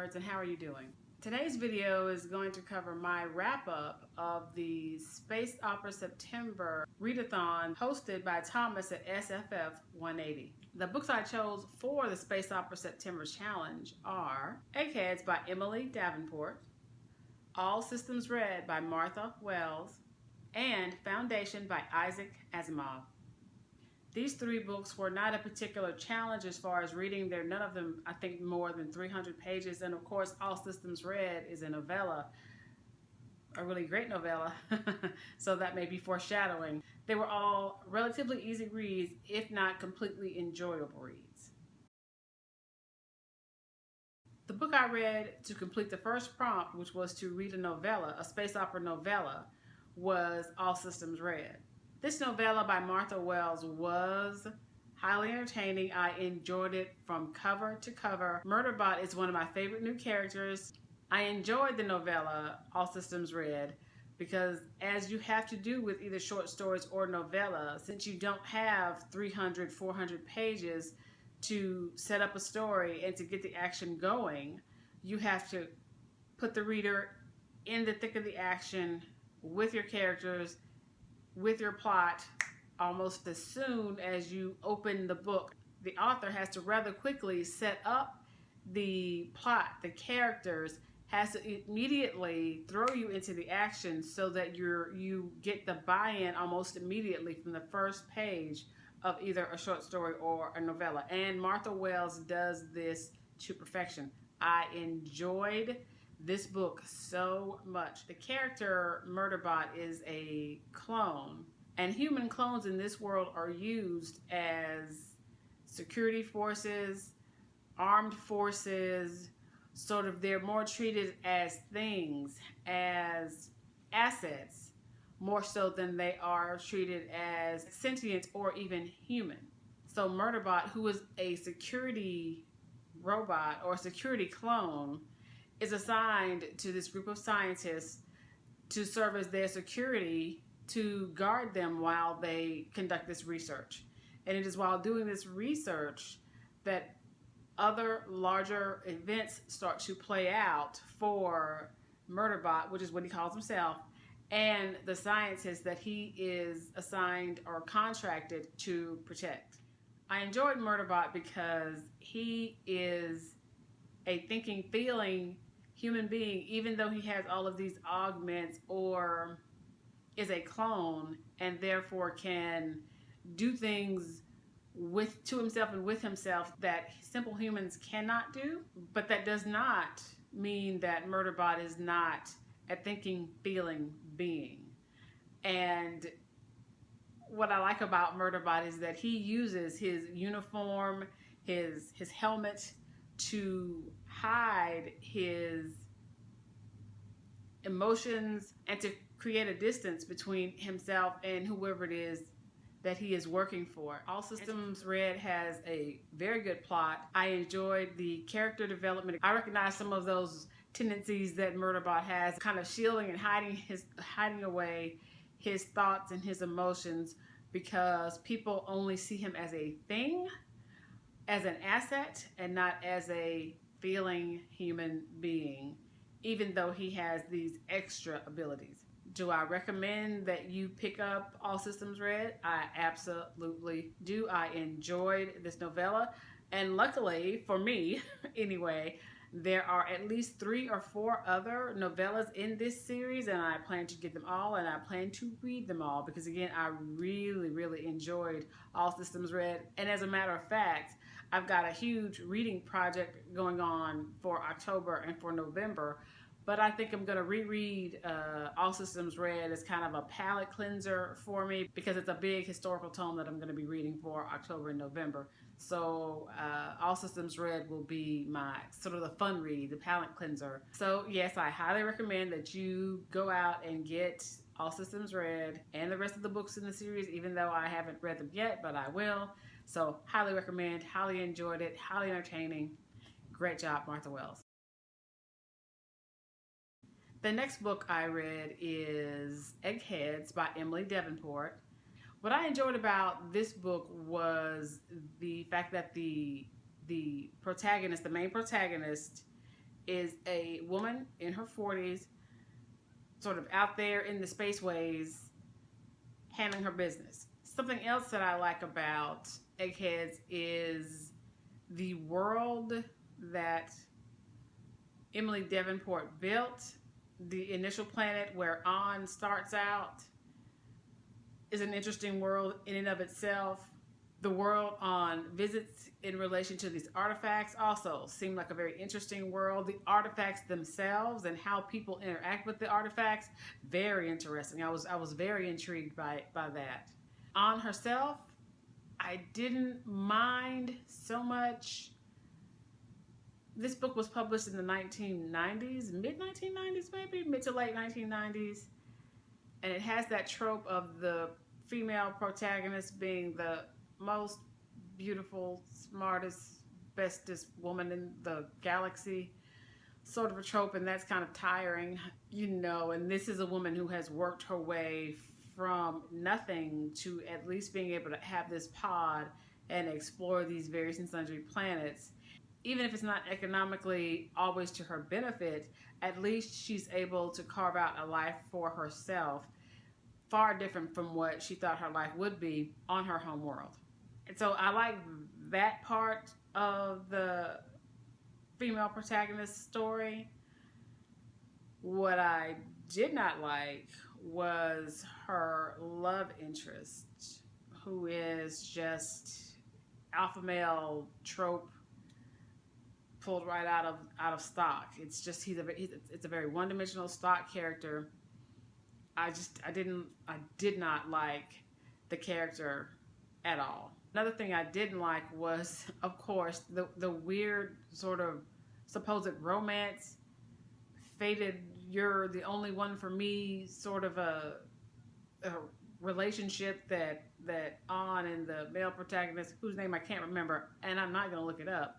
nerds, and how are you doing? Today's video is going to cover my wrap-up of the Space Opera September Read-a-thon hosted by Thomas at SFF 180. The books I chose for the Space Opera September Challenge are Eggheads by Emily Davenport, All Systems Read by Martha Wells, and Foundation by Isaac Asimov. These three books were not a particular challenge as far as reading. They're none of them, I think, more than 300 pages. And of course, All Systems Read is a novella, a really great novella, so that may be foreshadowing. They were all relatively easy reads, if not completely enjoyable reads. The book I read to complete the first prompt, which was to read a novella, a space opera novella, was All Systems Read. This novella by Martha Wells was highly entertaining. I enjoyed it from cover to cover. Murderbot is one of my favorite new characters. I enjoyed the novella, All Systems Read, because as you have to do with either short stories or novella, since you don't have 300, 400 pages to set up a story and to get the action going, you have to put the reader in the thick of the action with your characters, with your plot, almost as soon as you open the book. The author has to rather quickly set up the plot, the characters, has to immediately throw you into the action so that you get the buy-in almost immediately from the first page of either a short story or a novella. And Martha Wells does this to perfection. I enjoyed this book so much. The character Murderbot is a clone, and human clones in this world are used as security forces, armed forces, sort of. They're more treated as things, as assets, more so than they are treated as sentient or even human. So Murderbot, who is a security robot or security clone, is assigned to this group of scientists to serve as their security, to guard them while they conduct this research. And it is while doing this research that other larger events start to play out for Murderbot, which is what he calls himself, and the scientists that he is assigned or contracted to protect. I enjoyed Murderbot because he is a thinking, feeling human being, even though he has all of these augments or is a clone and therefore can do things to himself and with himself that simple humans cannot do. But that does not mean that Murderbot is not a thinking, feeling being. And what I like about Murderbot is that he uses his uniform, his helmet, to hide his emotions and to create a distance between himself and whoever it is that he is working for. All Systems Read has a very good plot. I enjoyed the character development. I recognize some of those tendencies that Murderbot has, kind of shielding and hiding away his thoughts and his emotions, because people only see him as a thing, as an asset, and not as a feeling human being, even though he has these extra abilities. Do I recommend that you pick up All Systems Read? I absolutely do. I enjoyed this novella, and luckily for me, anyway, there are at least 3 or 4 other novellas in this series, and I plan to get them all, and I plan to read them all, because again, I really, really enjoyed All Systems Read. And as a matter of fact, I've got a huge reading project going on for October and for November, but I think I'm going to reread All Systems Read as kind of a palate cleanser for me, because it's a big historical tome that I'm going to be reading for October and November. So All Systems Read will be my sort of the fun read, the palate cleanser. So yes, I highly recommend that you go out and get All Systems Read and the rest of the books in the series, even though I haven't read them yet, but I will. So highly recommend, highly enjoyed it, highly entertaining. Great job, Martha Wells. The next book I read is Eggheads by Emily Davenport. What I enjoyed about this book was the fact that the protagonist, the main protagonist, is a woman in her 40s, sort of out there in the spaceways, handling her business. Something else that I like about Eggheads is the world that Emily Davenport built. The initial planet where On starts out is an interesting world in and of itself. The world On visits in relation to these artifacts also seemed like a very interesting world. The artifacts themselves and how people interact with the artifacts, very interesting. I was very intrigued by that. On herself, I didn't mind so much. This book was published in the 1990s, mid-1990s maybe, mid to late 1990s. And it has that trope of the female protagonist being the most beautiful, smartest, bestest woman in the galaxy, sort of a trope, and that's kind of tiring, and this is a woman who has worked her way from nothing to at least being able to have this pod and explore these various and sundry planets. Even if it's not economically always to her benefit, at least she's able to carve out a life for herself far different from what she thought her life would be on her home world. And so I like that part of the female protagonist story. What I did not like was her love interest, who is just alpha male trope pulled right out of stock. It's just it's a very one-dimensional stock character. I did not like the character at all. Another thing I didn't like was, of course, the weird sort of supposed romance, fated you're the only one for me sort of a relationship that On and the male protagonist, whose name I can't remember, and I'm not going to look it up.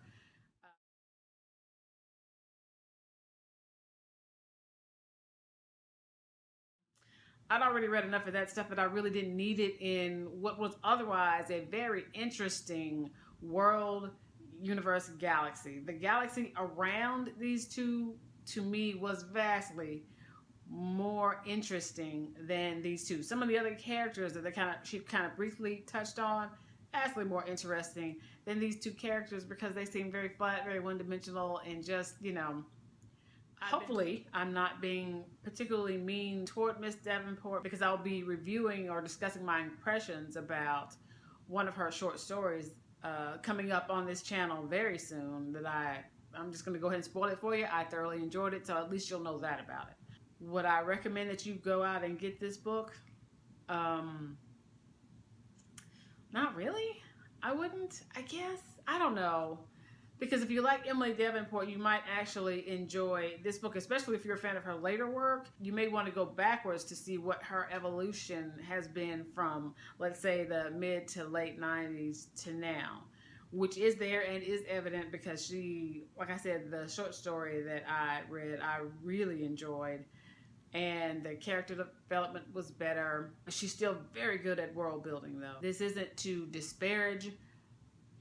I'd already read enough of that stuff that I really didn't need it in what was otherwise a very interesting world, universe, galaxy. The galaxy around these two, to me, was vastly more interesting than these two. Some of the other characters that she kind of briefly touched on, vastly more interesting than these two characters because they seem very flat, very one-dimensional, and just, hopefully I'm not being particularly mean toward Miss Davenport because I'll be reviewing or discussing my impressions about one of her short stories coming up on this channel very soon that I'm just going to go ahead and spoil it for you. I thoroughly enjoyed it, so at least you'll know that about it. Would I recommend that you go out and get this book? Not really. I wouldn't, I guess. I don't know. Because if you like Emily Davenport, you might actually enjoy this book, especially if you're a fan of her later work. You may want to go backwards to see what her evolution has been from, let's say, the mid to late 90s to now, which is there and is evident because she, like I said, the short story that I read, I really enjoyed. And the character development was better. She's still very good at world building, though. This isn't to disparage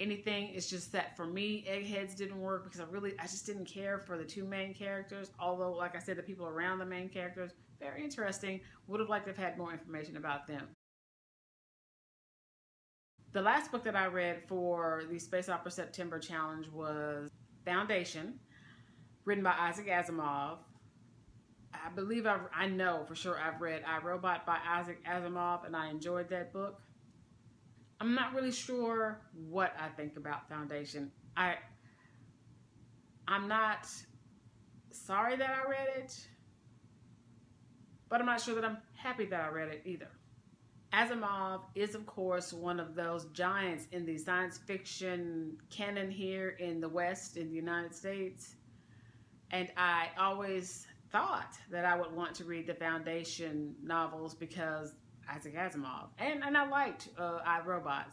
anything. It's just that for me, Eggheads didn't work because I just didn't care for the two main characters. Although, like I said, the people around the main characters, very interesting. Would have liked to have had more information about them. The last book that I read for the Space Opera September Challenge was Foundation, written by Isaac Asimov. I believe I know for sure I've read I, Robot by Isaac Asimov, and I enjoyed that book. I'm not really sure what I think about Foundation. I'm not sorry that I read it, but I'm not sure that I'm happy that I read it either. Asimov is, of course, one of those giants in the science fiction canon here in the West, in the United States. And I always thought that I would want to read the Foundation novels because Isaac Asimov, and I liked I, Robot,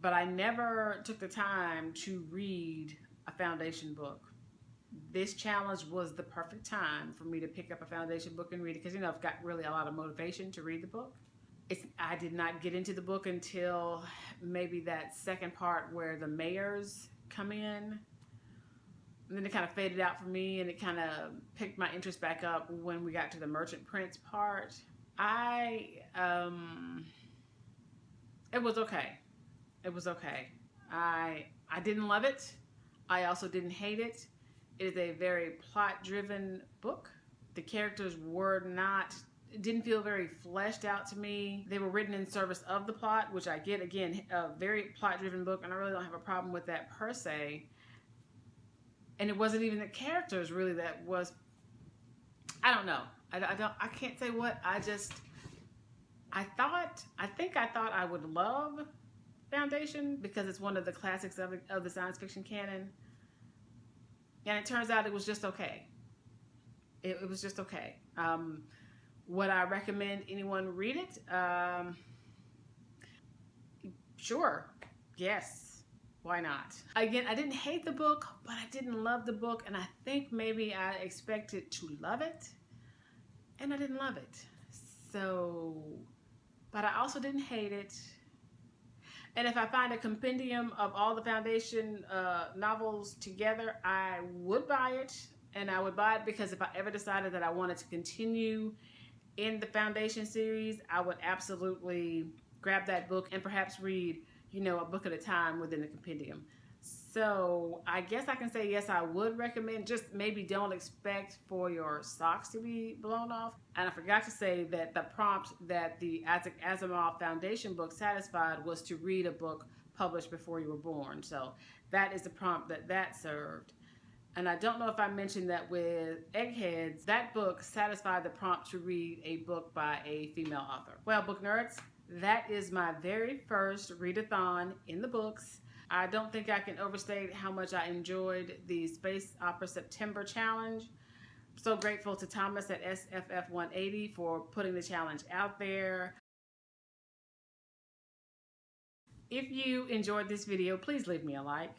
but I never took the time to read a Foundation book. This challenge was the perfect time for me to pick up a Foundation book and read it because I've got really a lot of motivation to read the book. I did not get into the book until maybe that second part where the mayors come in. And then it kind of faded out for me, and it kind of picked my interest back up when we got to the Merchant Prince part. It was okay. It was okay. I didn't love it. I also didn't hate it. It is a very plot-driven book. The characters didn't feel very fleshed out to me. They were written in service of the plot, which I get. Again, a very plot-driven book, and I really don't have a problem with that per se. And it wasn't even the characters really that was. I don't know. I can't say what. I think I thought I would love Foundation because it's one of the classics of the science fiction canon. And it turns out it was just okay. It was just okay. Would I recommend anyone read it? Sure. Yes. Why not? Again, I didn't hate the book, but I didn't love the book. And I think maybe I expected to love it. And I didn't love it. So, but I also didn't hate it. And if I find a compendium of all the Foundation novels together, I would buy it. And I would buy it because if I ever decided that I wanted to continue in the Foundation series, I would absolutely grab that book and perhaps read, a book at a time within the compendium. So I guess I can say yes, I would recommend. Just maybe don't expect for your socks to be blown off. And I forgot to say that the prompt that the Isaac Asimov Foundation book satisfied was to read a book published before you were born. So that is the prompt that served. And I don't know if I mentioned that with Eggheads, that book satisfied the prompt to read a book by a female author. Well, book nerds, that is my very first read-a-thon in the books. I don't think I can overstate how much I enjoyed the Space Opera September Challenge. I'm so grateful to Thomas at SFF 180 for putting the challenge out there. If you enjoyed this video, please leave me a like.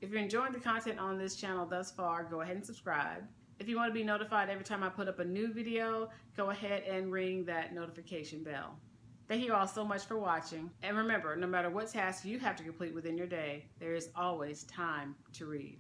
If you're enjoying the content on this channel thus far, go ahead and subscribe. If you want to be notified every time I put up a new video, go ahead and ring that notification bell. Thank you all so much for watching. And remember, no matter what task you have to complete within your day, there is always time to read.